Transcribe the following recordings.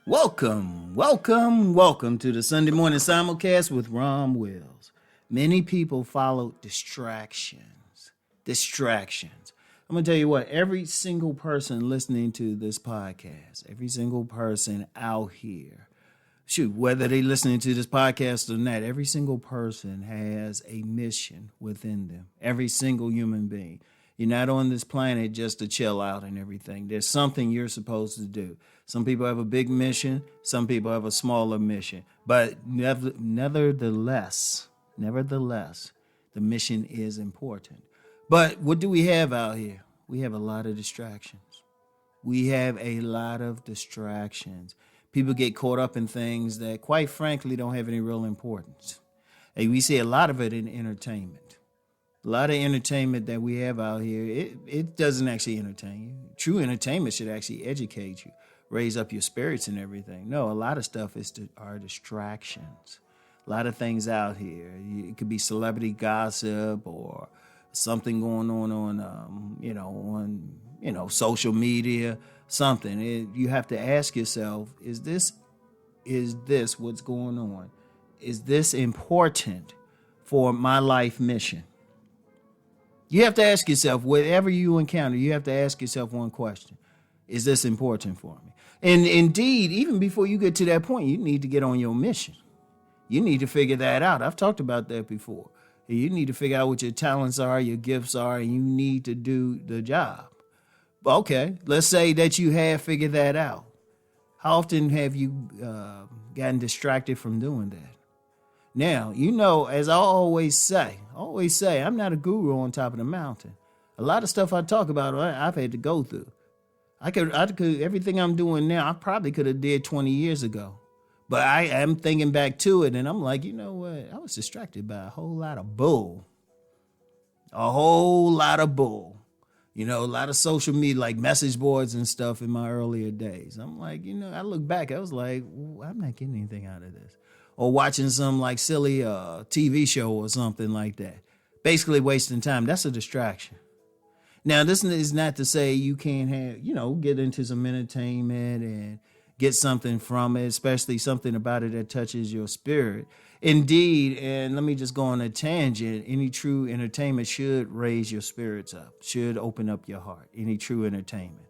Welcome to the Sunday morning simulcast with Rom Wills. Many people follow distractions. I'm going to tell you what, every single person listening to this podcast, every single person out here, whether they listening to this podcast or not, every single person has a mission within them. Every single human being. You're not on this planet just to chill out and everything. There's something you're supposed to do. Some people have a big mission. Some people have a smaller mission. But nevertheless, the mission is important. But what do we have out here? We have a lot of distractions. People get caught up in things that, quite frankly, don't have any real importance. And we see a lot of it in entertainment. A lot of entertainment that we have out here, it doesn't actually entertain you. True entertainment should actually educate you, raise up your spirits and everything. No, a lot of stuff are distractions. A lot of things out here. It could be celebrity gossip or something going on social media, something. You have to ask yourself, is this what's going on? Is this important for my life mission? You have to ask yourself, whatever you encounter, you have to ask yourself one question. Is this important for me? And indeed, even before you get to that point, you need to get on your mission. You need to figure that out. I've talked about that before. You need to figure out what your talents are, your gifts are, and you need to do the job. Okay, let's say that you have figured that out. How often have you gotten distracted from doing that? Now, as I always say, I'm not a guru on top of the mountain. A lot of stuff I talk about, I've had to go through. I could everything I'm doing now, I probably could have did 20 years ago. But I am thinking back to it, and I'm like, you know what? I was distracted by a whole lot of bull. A lot of social media, like message boards and stuff in my earlier days. I'm like, I look back, I was like, I'm not getting anything out of this. Or watching some like silly TV show or something like that. Basically wasting time. That's a distraction. Now, this is not to say you can't get into some entertainment and get something from it, especially something about it that touches your spirit. Indeed, and let me just go on a tangent, any true entertainment should raise your spirits up, should open up your heart, any true entertainment.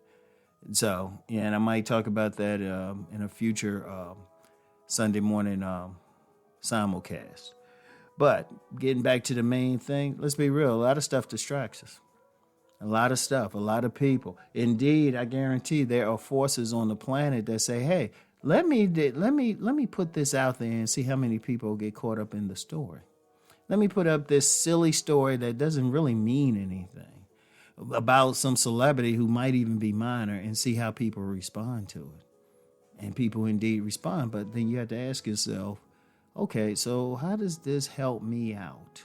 So, and I might talk about that in a future Sunday morning simulcast. But getting back to the main thing, let's be real. A lot of stuff distracts us. A lot of stuff, a lot of people. Indeed, I guarantee there are forces on the planet that say, "Hey, let me put this out there and see how many people get caught up in the story. Let me put up this silly story that doesn't really mean anything about some celebrity who might even be minor and see how people respond to it." And people indeed respond, but then you have to ask yourself, okay, so how does this help me out?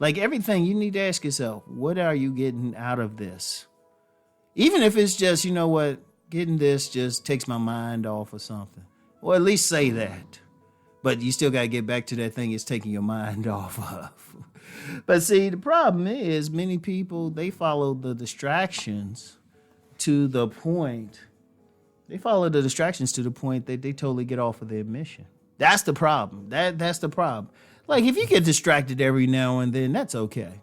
Like everything, you need to ask yourself, what are you getting out of this? Even if it's just, getting this just takes my mind off or something. Or at least say that. But you still got to get back to that thing it's taking your mind off of. But see, the problem is many people, they follow the distractions to the point that they totally get off of their mission. That's the problem. That's the problem. Like, if you get distracted every now and then, that's okay.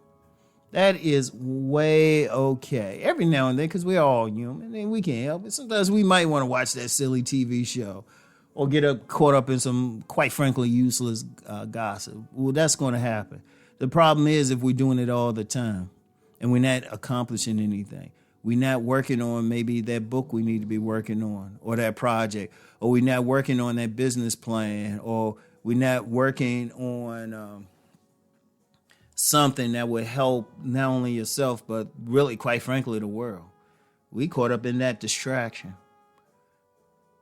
That is way okay. Every now and then, because we're all human and we can't help it. Sometimes we might want to watch that silly TV show or get caught up in some, quite frankly, useless gossip. Well, that's going to happen. The problem is if we're doing it all the time and we're not accomplishing anything. We're not working on maybe that book we need to be working on or that project, or we're not working on that business plan, or we're not working on something that would help not only yourself, but really, quite frankly, the world. We caught up in that distraction.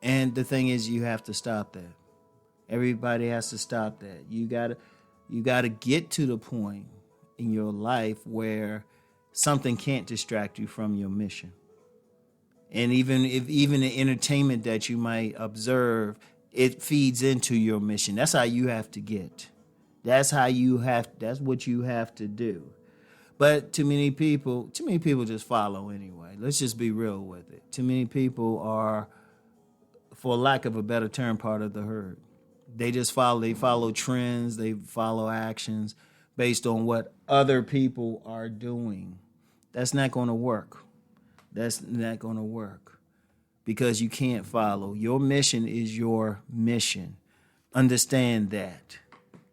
And the thing is, you have to stop that. Everybody has to stop that. You gotta get to the point in your life where something can't distract you from your mission. And even the entertainment that you might observe, it feeds into your mission. That's how you have to get. That's what you have to do. But too many people just follow anyway. Let's just be real with it. Too many people are for lack of a better term, part of the herd. They follow trends, they follow actions based on what other people are doing. That's not going to work. That's not going to work because you can't follow. Your mission is your mission. Understand that.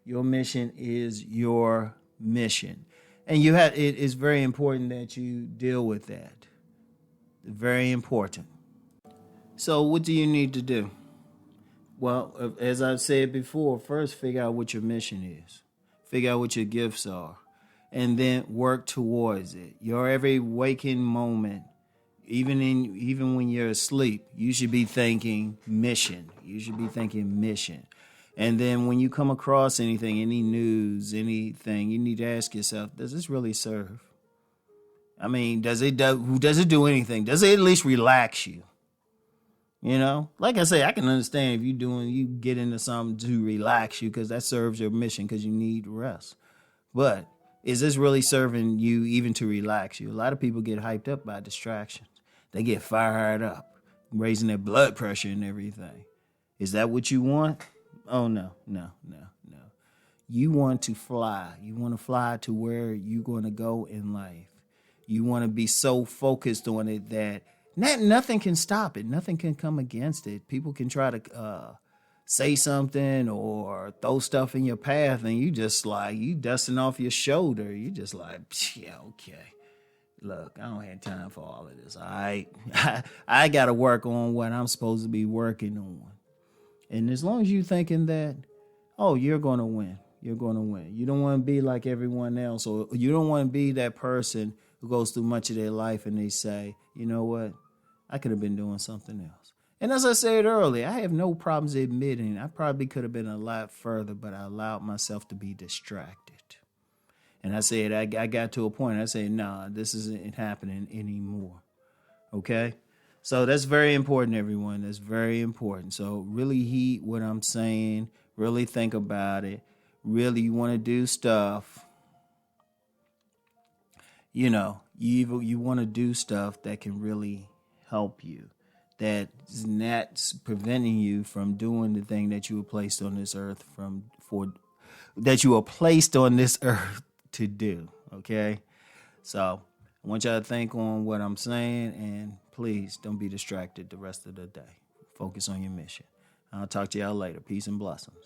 Your mission is your mission. And it is very important that you deal with that. Very important. So what do you need to do? Well, as I've said before, first figure out what your mission is. Figure out what your gifts are. And then work towards it. Your every waking moment, even when you're asleep, you should be thinking mission. You should be thinking mission. And then when you come across anything, any news, anything, you need to ask yourself, does this really serve? I mean, does it do anything? Does it at least relax you? You know, like I say, I can understand if you get into something to relax you because that serves your mission because you need rest. But is this really serving you even to relax you? A lot of people get hyped up by distractions. They get fired up, raising their blood pressure and everything. Is that what you want? Oh, no. You want to fly. You want to fly to where you're going to go in life. You want to be so focused on it that nothing can stop it. Nothing can come against it. People can try to say something or throw stuff in your path, and you just like, you dusting off your shoulder. You just like, yeah, okay. Look, I don't have time for all of this. All right. I got to work on what I'm supposed to be working on. And as long as you're thinking that, oh, you're going to win. You're going to win. You don't want to be like everyone else, or you don't want to be that person who goes through much of their life and they say, you know what? I could have been doing something else. And as I said earlier, I have no problems admitting I probably could have been a lot further, but I allowed myself to be distracted. And I said, I got to a point, I said, nah, this isn't happening anymore. Okay? So that's very important, everyone. That's very important. So really heed what I'm saying. Really think about it. Really, you want to do stuff. You know, you want to do stuff that can really help you. That's not preventing you from doing the thing that you were placed on this earth that you were placed on this earth to do. Okay? So I want y'all to think on what I'm saying, and please don't be distracted the rest of the day. Focus on your mission. I'll talk to y'all later. Peace and blessings.